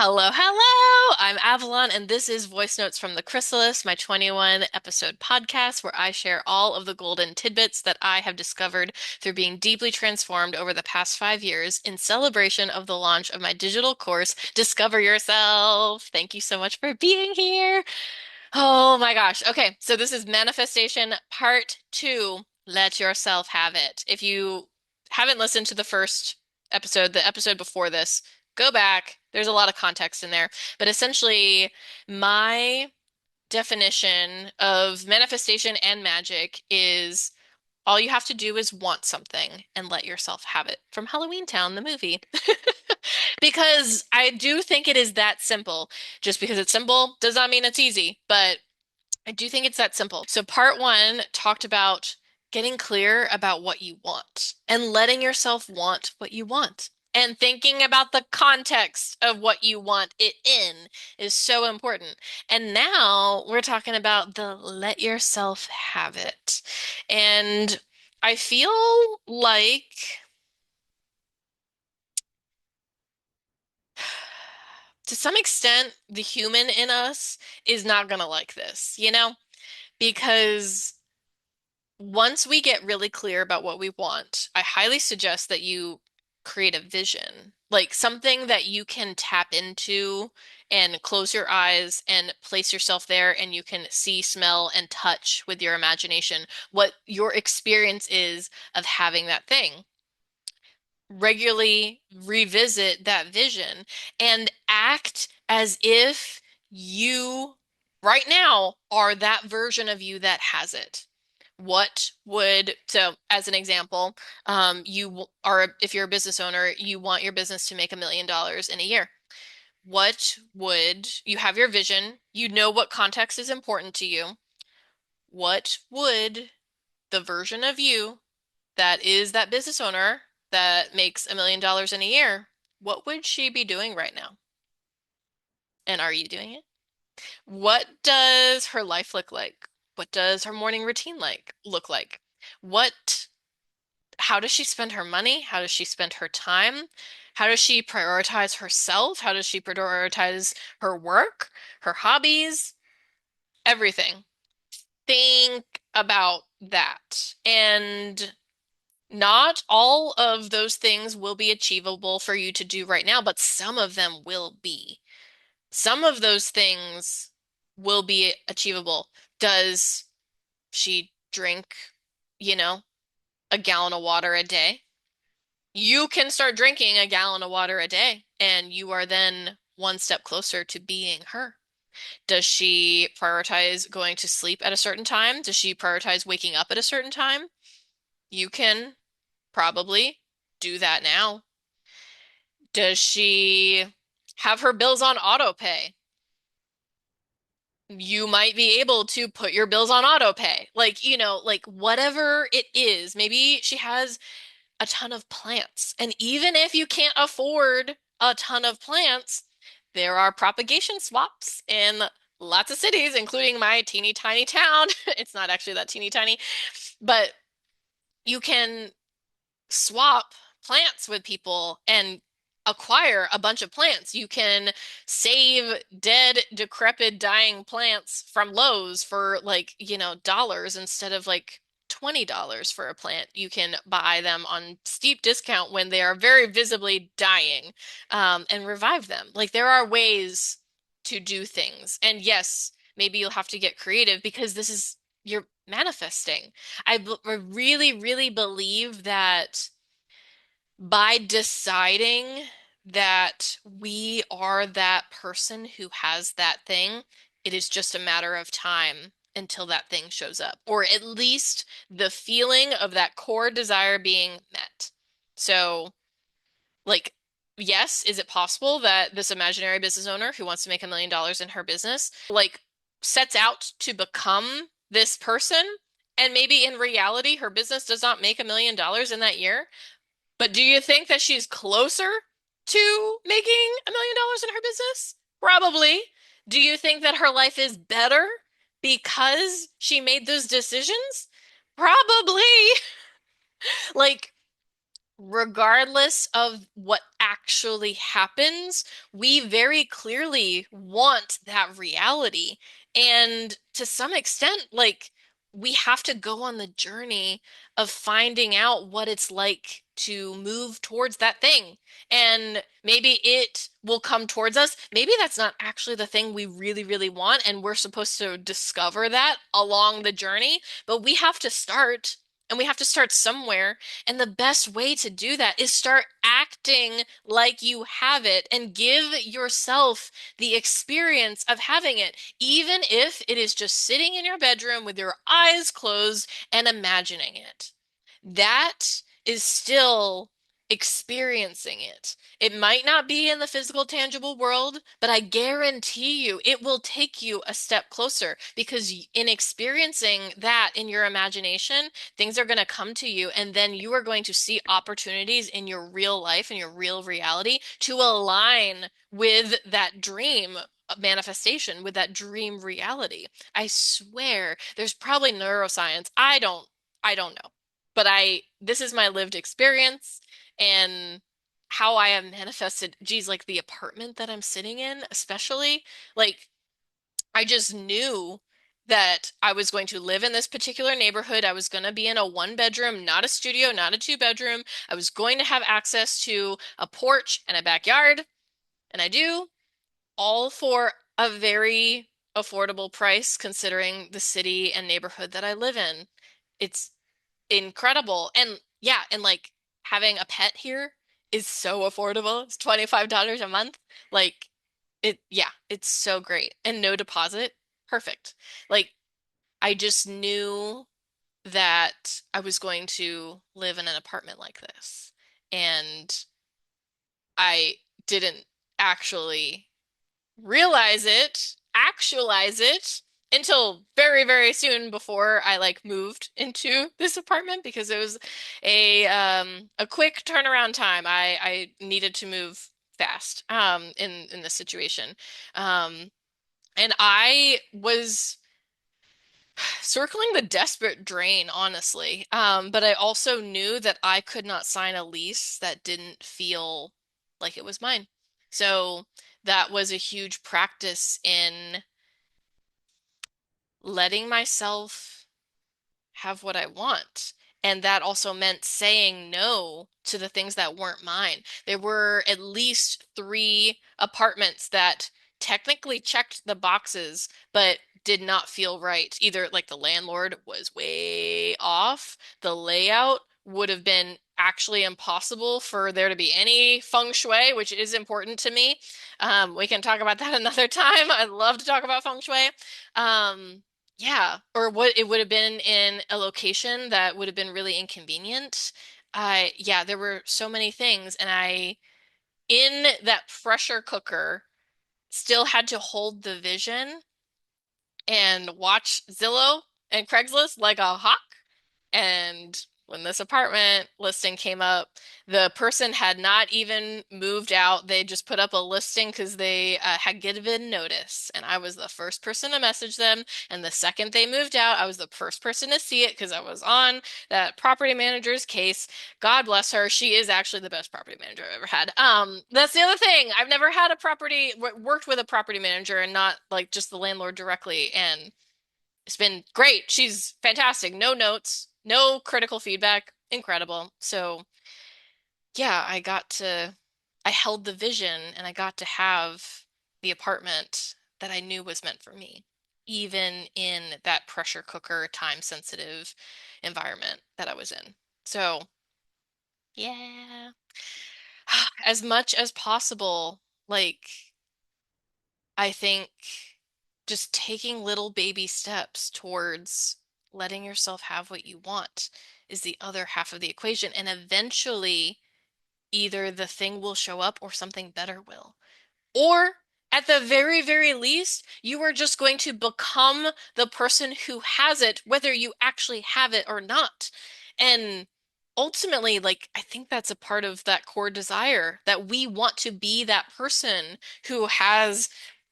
Hello, hello! I'm Avalon, and this is Voice Notes from the Chrysalis, my 21 episode podcast where I share all of the golden tidbits that I have discovered through being deeply transformed over the past 5 years in celebration of the launch of my digital course, Discover Yourself. Thank you so much for being here. Oh my gosh. Okay, so this is manifestation part two. Let yourself have it. If you haven't listened to the first episode, the episode before this, go back. There's a lot of context in there. But essentially, my definition of manifestation and magic is all you have to do is want something and let yourself have it from Halloween Town, the movie. Because I do think it is that simple. Just because it's simple does not mean it's easy, but I do think it's that simple. So, part one talked about getting clear about what you want and letting yourself want what you want. And thinking about the context of what you want it in is so important. And now we're talking about the let yourself have it. And I feel like to some extent, the human in us is not going to like this, because once we get really clear about what we want, I highly suggest that you create a vision, like something that you can tap into and close your eyes and place yourself there, and you can see, smell, and touch with your imagination what your experience is of having that thing. Regularly revisit that vision and act as if you right now are that version of you that has it. So as an example, if you're a business owner, you want your business to make $1 million in a year. You have your vision, you know what context is important to you. What would the version of you that is that business owner that makes $1 million in a year, what would she be doing right now? And are you doing it? What does her life look like? What does her morning routine look like? What, how does she spend her money? How does she spend her time? How does she prioritize herself? How does she prioritize her work, her hobbies, everything? Think about that. And not all of those things will be achievable for you to do right now, but some of them will be. Some of those things will be achievable. Does she drink, you know, a gallon of water a day? You can start drinking a gallon of water a day, and you are then one step closer to being her. Does she prioritize going to sleep at a certain time? Does she prioritize waking up at a certain time? You can probably do that now. Does she have her bills on auto pay? You might be able to put your bills on auto pay. Like whatever it is. Maybe she has a ton of plants. And even if you can't afford a ton of plants, there are propagation swaps in lots of cities, including my teeny tiny town. It's not actually that teeny tiny, but you can swap plants with people and acquire a bunch of plants. You can save dead, decrepit, dying plants from Lowe's for dollars instead of like $20 for a plant. You can buy them on steep discount when they are very visibly dying, and revive them. Like there are ways to do things. And yes, maybe you'll have to get creative because you're manifesting. I really, really believe that by deciding that we are that person who has that thing, it is just a matter of time until that thing shows up, or at least the feeling of that core desire being met. So, like, yes, is it possible that this imaginary business owner who wants to make $1 million in her business, like, sets out to become this person? And maybe in reality, her business does not make $1 million in that year. But do you think that she's closer to making $1 million in her business? Probably. Do you think that her life is better because she made those decisions? Probably. Like, regardless of what actually happens, we very clearly want that reality. And to some extent, like, we have to go on the journey of finding out what it's like to move towards that thing. And maybe it will come towards us. Maybe that's not actually the thing we really, really want, and we're supposed to discover that along the journey. But we have to start, and we have to start somewhere. And the best way to do that is start acting like you have it and give yourself the experience of having it, even if it is just sitting in your bedroom with your eyes closed and imagining it. That is still experiencing it. It might not be in the physical, tangible world, but I guarantee you it will take you a step closer because in experiencing that in your imagination, things are going to come to you, and then you are going to see opportunities in your real life and your real reality to align with that dream manifestation, with that dream reality. I swear, there's probably neuroscience. I don't know. But this is my lived experience and how I have manifested, geez, like the apartment that I'm sitting in, especially, like I just knew that I was going to live in this particular neighborhood. I was going to be in a one bedroom, not a studio, not a two bedroom. I was going to have access to a porch and a backyard, and I do, all for a very affordable price considering the city and neighborhood that I live in. It's incredible. And yeah, and like having a pet here is so affordable. It's $25 a month. Like yeah, it's so great. And no deposit. Perfect. Like I just knew that I was going to live in an apartment like this. And I didn't actually realize it, actualize it until very, very soon before I like moved into this apartment because it was a quick turnaround time. I needed to move fast in this situation. Um and I was circling the desperate drain, honestly. But I also knew that I could not sign a lease that didn't feel like it was mine. So that was a huge practice in letting myself have what I want. And that also meant saying no to the things that weren't mine. There were at least three apartments that technically checked the boxes, but did not feel right. Either like the landlord was way off, the layout would have been actually impossible for there to be any feng shui, which is important to me. We can talk about that another time. I'd love to talk about feng shui. Yeah, or what it would have been in a location that would have been really inconvenient. Yeah, there were so many things, and in that pressure cooker, still had to hold the vision and watch Zillow and Craigslist like a hawk. And when this apartment listing came up, the person had not even moved out. They just put up a listing because they had given notice. And I was the first person to message them. And the second they moved out, I was the first person to see it because I was on that property manager's case. God bless her. She is actually the best property manager I've ever had. That's the other thing. I've never had a worked with a property manager and not like just the landlord directly. And it's been great. She's fantastic. No notes, no critical feedback. Incredible. So, yeah, I held the vision and I got to have the apartment that I knew was meant for me, even in that pressure cooker, time sensitive environment that I was in. So, yeah, as much as possible, like, I think just taking little baby steps towards letting yourself have what you want is the other half of the equation. And eventually, either the thing will show up or something better will. Or at the very, very least, you are just going to become the person who has it, whether you actually have it or not. And ultimately, like, I think that's a part of that core desire that we want to be that person who has,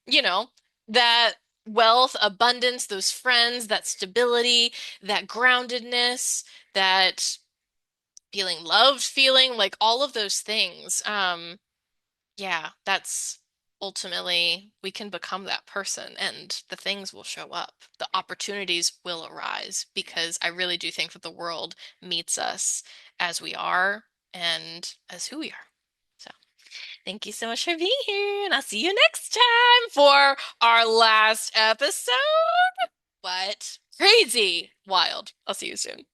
you know, that wealth, abundance, those friends, that stability, that groundedness, that feeling loved, feeling like all of those things. Yeah, that's ultimately we can become that person and the things will show up. The opportunities will arise because I really do think that the world meets us as we are and as who we are. So, thank you so much for being here, and I'll see you next time for our last episode. What? Crazy. Wild. I'll see you soon.